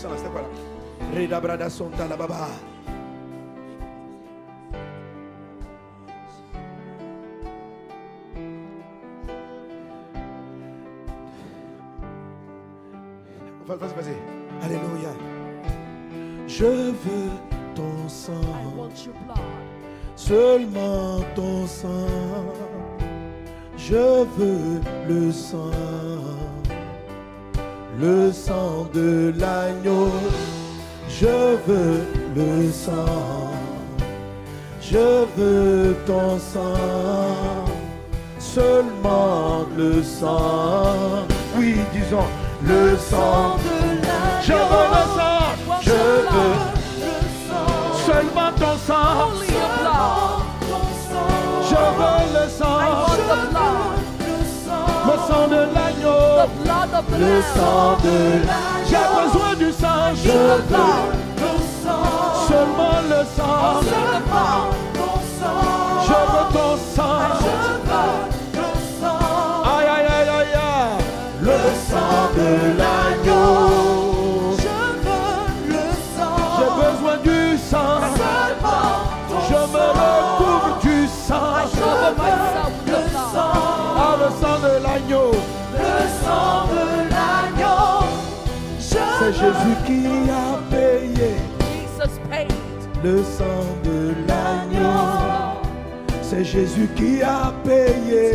C'était quoi là? Reda brada sonta la baba. Vas-y. Alléluia. Je veux ton sang. I want your blood. Seulement ton sang. Je veux le sang de l'agneau. Je veux le sang. Je veux ton sang. Seulement le sang. Oui, disons. Le sang de l'agneau. Je veux le sang. Je veux seulement ton sang. Only your blood. Je veux le sang. I want the blood. Le sang de l'agneau. The blood of the Le Lamb. sang de l'agneau. J'ai besoin du sang. Je veux seulement le sang. Je veux ton sang. Aïe, aïe, aïe, aïe, aïe. Le sang de l'agneau. J'ai besoin du sang. Je me recouvre du sang. I cover myself with the blood. Ah, le sang de l'agneau. C'est Jésus qui a payé. Jesus paid. Le sang de l'agneau. C'est Jésus qui a payé.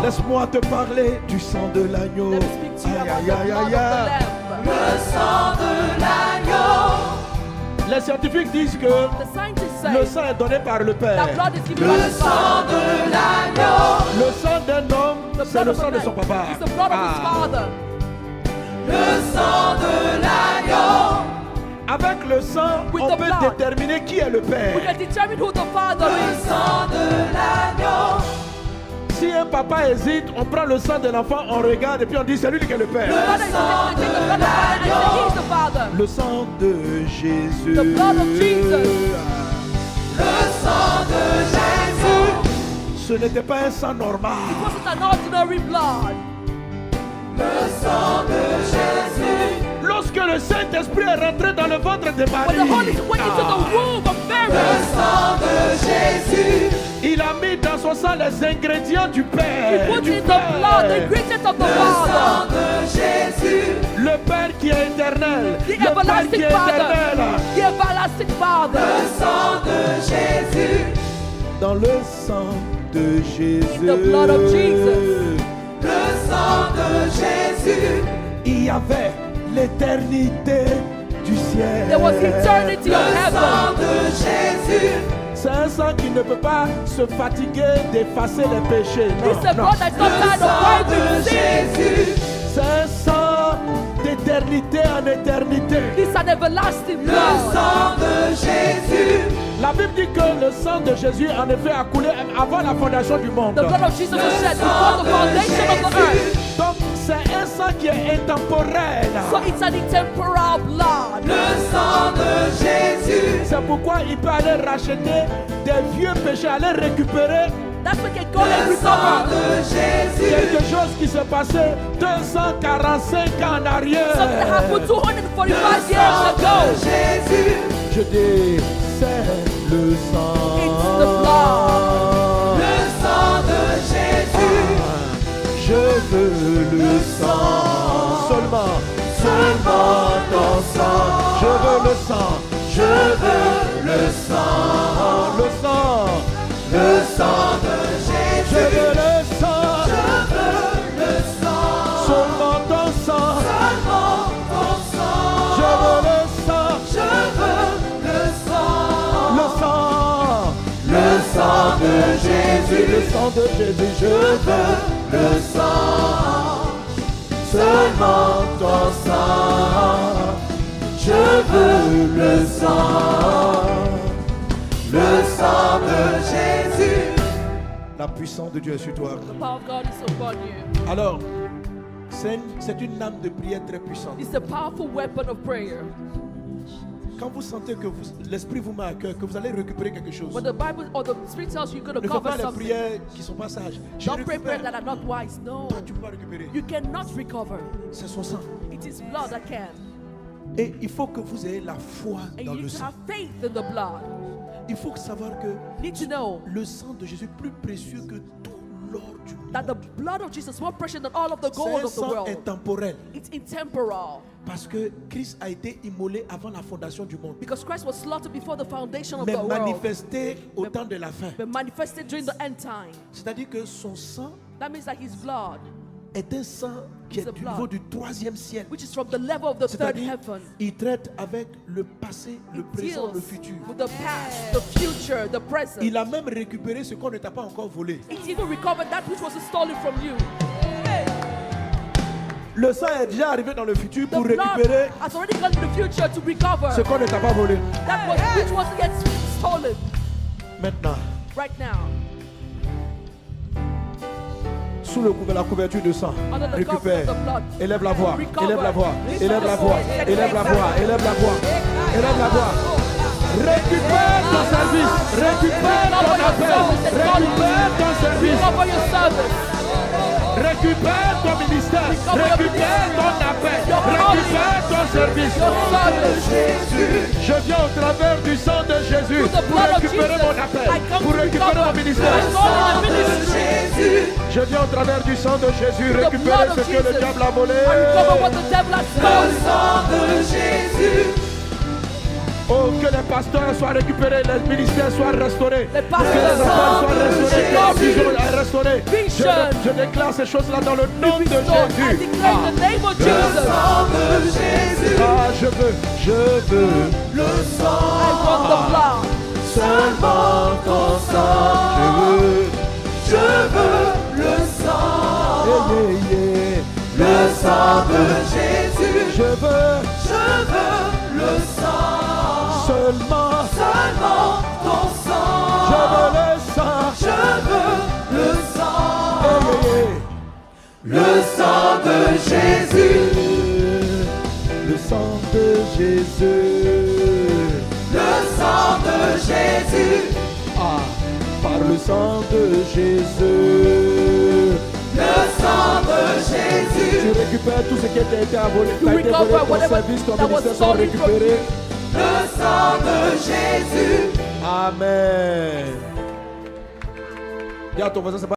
Laisse-moi te parler du sang de l'agneau. Let me speak to you Aïe, about aïe, the aïe, blood aïe, of aïe. the Lamb. Les scientifiques disent que The scientists le say sang est donné par le Père. that blood is given by the Father. Le sang d'un homme, c'est le sang de son papa. It's the blood of his father. Avec le sang, With on the peut blood. déterminer qui est le We Père. can determine who the Father is. Si un papa hésite, on prend le sang de l'enfant, on regarde et puis on dit c'est lui qui est le Père. The father is going to take the blood of the man and say he's the Father. Le sang de Jésus. The blood of Jesus. Ce n'était pas un sang normal. It wasn't an ordinary blood. Lorsque le Saint-Esprit est rentré dans le ventre de When the Holy Marie, Spirit went into the womb of Mary, il a mis dans son sang les ingrédients du he Père. put Du in the blood, the Père. ingredients of the Father. Le Père qui est éternel. The Le Père qui everlasting est Father. éternel. The everlasting Father. Dans le sang de Jésus. In the blood of Jesus. Il y avait l'éternité du ciel. There was eternity of heaven. C'est un sang qui ne peut pas se fatiguer d'effacer les péchés. Non, It's a non. blood that's not tired of wiping sin. C'est un sang d'éternité en éternité. It's an everlasting blood. La Bible dit que le sang de Jésus en effet a coulé avant la fondation du monde. The blood of Jesus was shed before the foundation of the earth. Donc c'est un sang qui est intemporel. So it's an intemporal blood. C'est pourquoi il peut aller racheter des vieux péchés, aller récupérer That's what can go and recover. quelque chose qui s'est passé 245 ans en arrière. Something that happened 245 years ago. Je dis, c'est le sang. It's the blood. Je veux le sang. Seulement ton sang. Je veux le sang. Je veux le sang. Le sang de Jésus. Je veux le sang. Seulement ton sang. Je veux le sang. Le sang de Jésus. Le sang de Jésus. Je veux le sang. Seulement ton sang. Je veux le sang. Le sang de Jésus. La puissance de Dieu est sur toi. The power of God is upon you. Alors, c'est une âme de prière très puissante. It's a powerful weapon of prayer. Quand vous sentez que l'esprit vous met à cœur, que vous allez récupérer quelque chose, When the Bible or the Spirit tells you you're going to ne faites cover pas les something, prières qui ne sont pas sages. Je don't pray prayers récupère. that are not wise. No, Toi, tu peux pas récupérer. you cannot recover. C'est son sang. It is blood that can. Et il faut que vous ayez la foi And dans you le need to sang. have faith in the blood. Il faut savoir que You need to know le sang de Jésus est plus précieux que tout l'or du that the monde. blood of Jesus is more precious than all of the C'est gold un of the sang world. intemporel. It's intemporal. Parce que Christ a été immolé avant la fondation du monde. Because Christ was slaughtered before the foundation of Mais the world. manifesté au temps de la fin. But manifested during the end time. C'est-à-dire que son sang That means that his blood, est un sang qui It's est a du blood. niveau du 3e ciel. which is from the level of the third C'est-à-dire, heaven, il traite avec le passé, le présent, deals le futur. with the past, the future, the present. Il a même récupéré ce qu'on ne t'a pas encore volé. It even recovered that which was stolen from you. Le sang est déjà arrivé dans le futur The pour blood récupérer has already gone in the future to recover ce qu'on ne t'a pas volé. that which was yet stolen. Maintenant, Right now, sous la couverture de sang, under the récupère. cover of the blood, Élève la voix, recover. élève la voix, Lift élève up la your voix, voice. élève la voix, élève la voix, élève la voix. Récupère ton service, récupère ton appel, récupère ton service, Recover your service. récupère ton ministère, récupère ton appel, récupère ton service. Your service. Je viens au travers du sang de Jésus Through the pour blood of récupérer Jesus, mon appel, I come pour to récupérer recover. mon ministère. I go in the ministry. Je viens au travers du sang de Jésus The récupérer blood ce of que le Jesus. diable a volé. I recover what the devil has stolen. Oh, que les pasteurs soient récupérés, les ministères soient restaurés, Les que pasteurs les affaires soient restaurées, que la vision est restaurée. Vision. Je déclare ces choses-là dans le nom de So I Jésus. declare in the name of Jesus. Ah, je veux le sang, I want the blood. seulement ton sang. Je veux le sang, le sang de Jésus. Je veux le sang, seulement ton sang. Je veux le sang, le sang de Jésus. Le sang de Jésus. Le sang de Jésus. Ah, par le sang de Jésus. Le sang de Jésus. Tu récupères tout ce qui a été volé. You recover Ton whatever service, ton that was ministère sont stolen from récupérés. Le sang de Jésus. Amen. Dis à ton voisin, c'est pas